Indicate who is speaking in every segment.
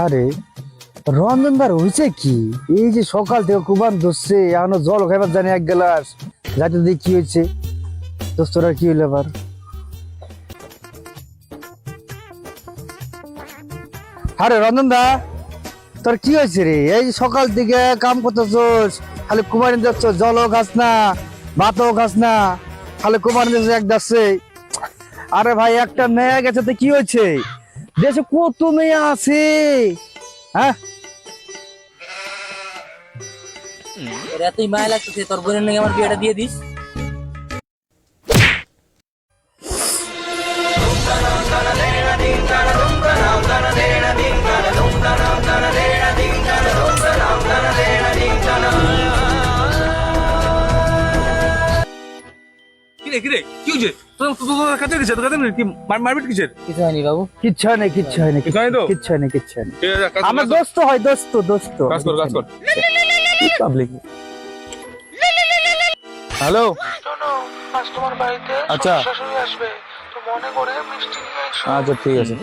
Speaker 1: আরে রঞ্জনদার হয়েছে কি? এই যে সকাল থেকে কুবান ধরছে, এখনো জল খাইবার জানি এক গ্লাস, যাতে দেখি কি হয়েছে। দোস্তরা কি হইলো আবার? আরে রঞ্জন দা, তোর কি হয়েছে রে? এই যে সকাল থেকে কাম করতেছস, খালি কুমারিন যাচ্ছ, জলও খাস না, ভাতও খাস না, খালি কুমারিন যাচ্ছে এক যাচ্ছে। আরে ভাই, একটা মেয়ে গেছে তো কি হয়েছে? দেশে কত মেয়ে আছে, হ্যাঁ?
Speaker 2: তোর এতই মায়া লাগতেছে, তোর বোনের নাকি আমার বিয়েটা দিয়ে দিস।
Speaker 3: কিরে কিরে কি হয়েছে? তোর কাছে গেছে, তোর কাছে কি মারপিট কিসের?
Speaker 2: কিছু হয়নি বাবু।
Speaker 1: কিচ্ছু হয় না, কিচ্ছু হয় না,
Speaker 3: কিছু হয়নি তো?
Speaker 1: কিচ্ছু হয় না, কিচ্ছু হয় না।
Speaker 3: ঠিক আছে, কাজ কর,
Speaker 1: আমার
Speaker 3: কাজ কর।
Speaker 1: দোস্ত হয়, দোস্ত দোস্ত।
Speaker 3: কাজ কর, কাজ কর।
Speaker 1: পাবলিক।
Speaker 3: হ্যালো,
Speaker 4: শোনো, আজ তোমার বাড়িতে
Speaker 3: আচ্ছা।
Speaker 4: শাশুড়ি আসবে, তো মনে করে মিষ্টি নিয়ে এসো।
Speaker 3: আচ্ছা ঠিক আছে।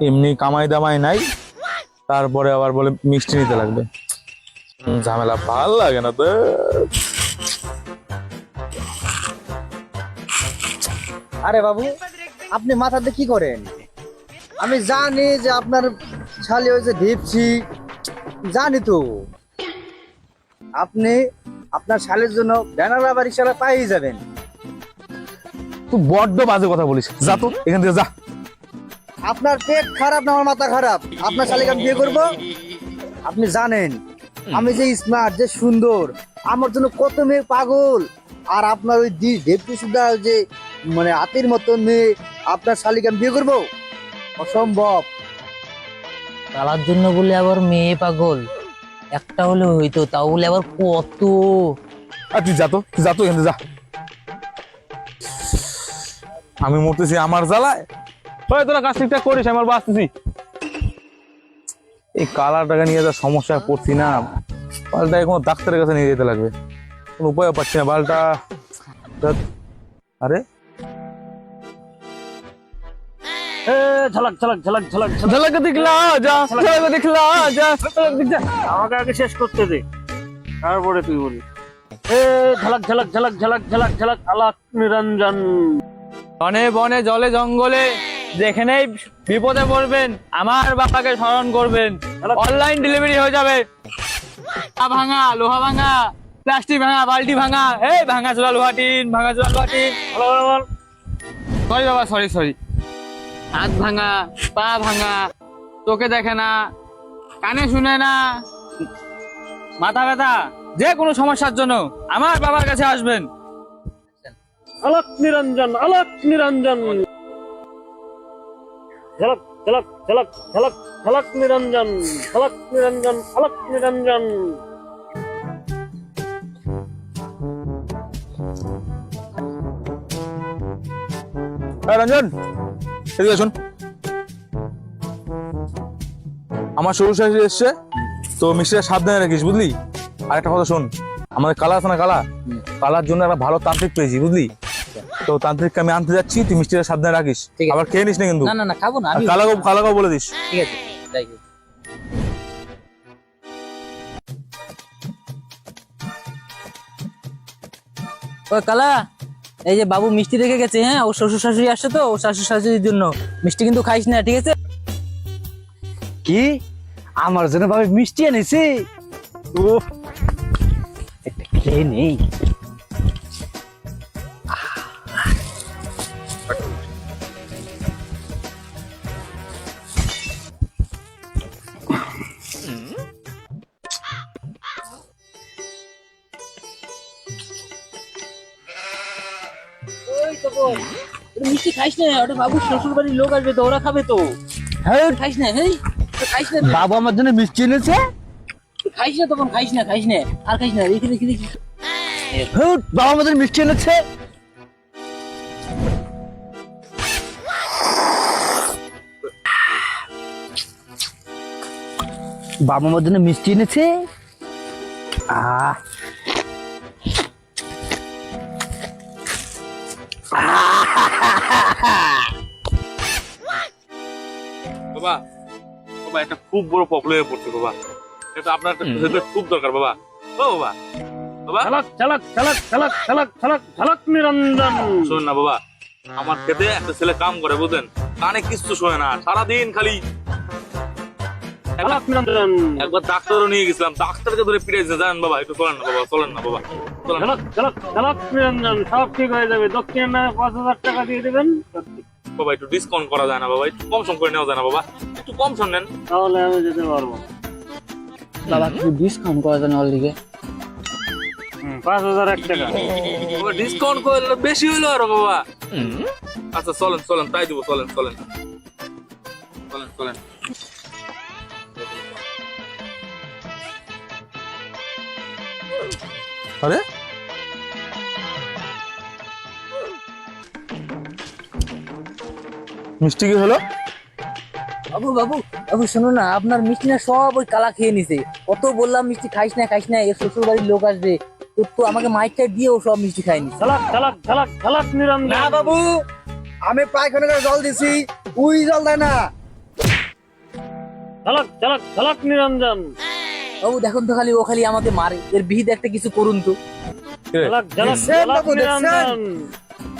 Speaker 3: এমনি কামাই দামাই নাই, তারপরে আবার বলে মিষ্টি নিতে লাগবে। ঝামেলা ভাল লাগে না তো।
Speaker 1: আরে বাবু, আপনি মাথাতে কি করেন? আমি জানি যে আপনার শালি হয়েছে ঢিপসি, জানি তো। আপনি আপনার শালের জন্য ব্যানার আবার ইশারা পাই যাবেন।
Speaker 3: তুই বড্ড বাজে কথা বলিস, যা তো এখান থেকে যা।
Speaker 1: আপনার পেট খারাপ না আমার মাথা খারাপ? আপনার শালিকে আমি বিয়ে করবো? আপনি জানেন আমি যে স্মার্ট, যে সুন্দর, আমার জন্য কত মেয়ে পাগল। আর আপনার ওই ঢেপটি সুদ্ধা যে মানে হাতির মতন মেয়ে, আপনার শালিকে আমি বিয়ে করবো? অসম্ভব।
Speaker 2: কালার জন্য বলে আবার মেয়ে পাগল? একটা হলে হইতো, তাও বলে আবার কত?
Speaker 3: আর তুই যা তো, তুই যা তো এখান থেকে যা। আমি মরতেছি আমার জ্বালায়। ওই তোরা কাজ ঠিকঠাক করিস, আমার বাঁচতেছি। এই কালারটাকে নিয়ে যা সমস্যায় পড়ছি না, বালটা কোনো ডাক্তারের কাছে নিয়ে যেতে লাগবে। কোনো উপায় পাচ্ছি না বালটা। আরে
Speaker 1: ঝলক ঝলক ঝলক ঝলক ঝলক।
Speaker 3: ঝলক দিখলা যা, ঝলক দিখলা যা, ঝলক দিখ যা।
Speaker 1: আমাকে আগে শেষ করতে দে, তারপরে তুই বলি। ঝলক ঝলক ঝলক ঝলক ঝলক ঝলক আলাক নিরঞ্জন।
Speaker 5: বনে বনে জলে জঙ্গলে যেখানেই বিপদে পড়বেন আমার বাবাকে স্মরণ করবেন। অনলাইন ডেলিভারি হয়ে যাবে। ভাঙা লোহা ভাঙা, প্লাস্টিক ভাঙা, বালতি ভাঙা, এই ভাঙা চোরা লোহা টিন, ভাঙা চোরা লোহা টিন। সরি বাবা, সরি সরি। হাত ভাঙা, পা ভাঙা, চোখে দেখে না, কানে শুনে না, মাথা ব্যথা, যে কোনো সমস্যার জন্য আমার বাবার কাছে আসবেন।
Speaker 1: আলাক নিরঞ্জন, আলাক নিরঞ্জন। ঝলক ঝলক ঝলক ঝলক ঝলক নিরঞ্জন, ঝলক নিরঞ্জন, আলাক নিরঞ্জন।
Speaker 3: রঞ্জন, এদিকে শোন। আমার শ্বশুর শাশুড়ি এসছে, তো মিষ্টিটা সাবধানে রাখিস, বুঝলি? আর একটা কথা শোন, আমাদের কালা আছে না, কালার জন্য একটা ভালো তান্ত্রিক পেয়েছি, বুঝলি? তো তান্ত্রিককে আমি আনতে যাচ্ছি, তুই মিষ্টিটা সাবধানে রাখিস,
Speaker 2: ঠিক আছে।
Speaker 3: আবার খেয়ে নিস না কিন্তু।
Speaker 2: না না না, খাবো না আমি।
Speaker 3: কালাকেও বলে দিস।
Speaker 2: ঠিক আছে, যাই হোক। ও কালা, এই যে বাবু মিষ্টি রেখে গেছে, হ্যাঁ? ও শ্বশুর শাশুড়ি আসছে তো, ও শ্বশুর শাশুড়ির জন্য মিষ্টি কিন্তু খাইস না, ঠিক আছে?
Speaker 1: কি আমার জন্য ভাবে মিষ্টি এনেছে? ও একটা খেয়ে নেই।
Speaker 2: ওই তো বল, ওটা মিষ্টি খাইস না, ওটা বাবু শ্বশুর বাড়ির লোক আসবে তো, ওরা খাবে তো।
Speaker 1: হ্যাঁ,
Speaker 2: খাইস না, হেই খাইস না,
Speaker 1: বাবু আমার জন্য মিষ্টি এনেছে।
Speaker 2: খাইস না তখন, খাইস না, খাইস না, আর খাইস না, রেখে রেখে রেখে।
Speaker 1: হ্যাঁ, বাবা আমার জন্য মিষ্টি এনেছে। বাবা আমার জন্য মিষ্টি এনেছে। আহ
Speaker 3: বাবা বাবা একটা খুব বড় প্রবলেমে পড়ছে বাবা, এটা আপনার একটা হেল্পের খুব দরকার বাবা। ও বাবা বাবা
Speaker 5: নিরঞ্জন
Speaker 3: শোন না বাবা, আমার খেতে একটা ছেলে কাম করে বুঝলেন, কানে কিছু শোনে না, সারাদিন খালি
Speaker 5: নিরঞ্জন
Speaker 3: একবার ডাক্তারও নিয়ে গেছিলাম, ডাক্তারকে ধরে পিটাইছে জানেন বাবা। একটু চলেন না বাবা, চলেন না বাবা, চলেন না।
Speaker 5: নিরঞ্জন সব ঠিক হয়ে যাবে। দক্ষিণের নামে 5,000 টাকা দিয়ে দেবেন,
Speaker 3: বাবা একটু ডিসকাউন্ট করা যায় না বাবা, একটু কম সম করে নেওয়া যায় না বাবা, একটু কম সম নেন।
Speaker 5: তাহলে আমি যেতে পারবো।
Speaker 2: বাবা একটু ডিসকাউন্ট করা যায় না ওর দিকে?
Speaker 5: 5,001 টাকা।
Speaker 3: বাবা ডিসকাউন্ট করে দিলে বেশি হইলো আরো বাবা। আচ্ছা চলেন চলেন, তাই দিব, চলেন চলেন চলেন চলেন। আরে মিষ্টি কি হলো?
Speaker 2: বাবু বাবু বাবু শোনো না, আপনার মিষ্টি না সব ওই কালা খেয়ে নিছে। কত বললাম মিষ্টি খাইস না, এর শ্বশুর বাড়ির লোক আসবে, তো আমাকে মাইকটা দিয়ে ও সব মিষ্টি খাইনি।
Speaker 5: নিরঞ্জন
Speaker 1: না বাবু, আমি পায়খানা করে জল দিছি, ওই জল দেয় না।
Speaker 5: নিরঞ্জন
Speaker 2: বাবু দেখুন তো, খালি ও খালি আমাকে মারে, এর বিহিত একটা কিছু করুন তো।
Speaker 1: দেখছেন বাবু, দেখছেন?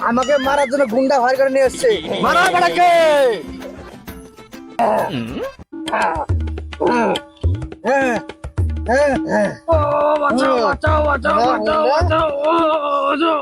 Speaker 1: আমাকে মারার জন্য গুন্ডা ভার করে নিয়ে এসছে, মারা বেড়াকে।
Speaker 5: বাঁচাও বাঁচাও বাঁচাও বাঁচাও বাঁচাও।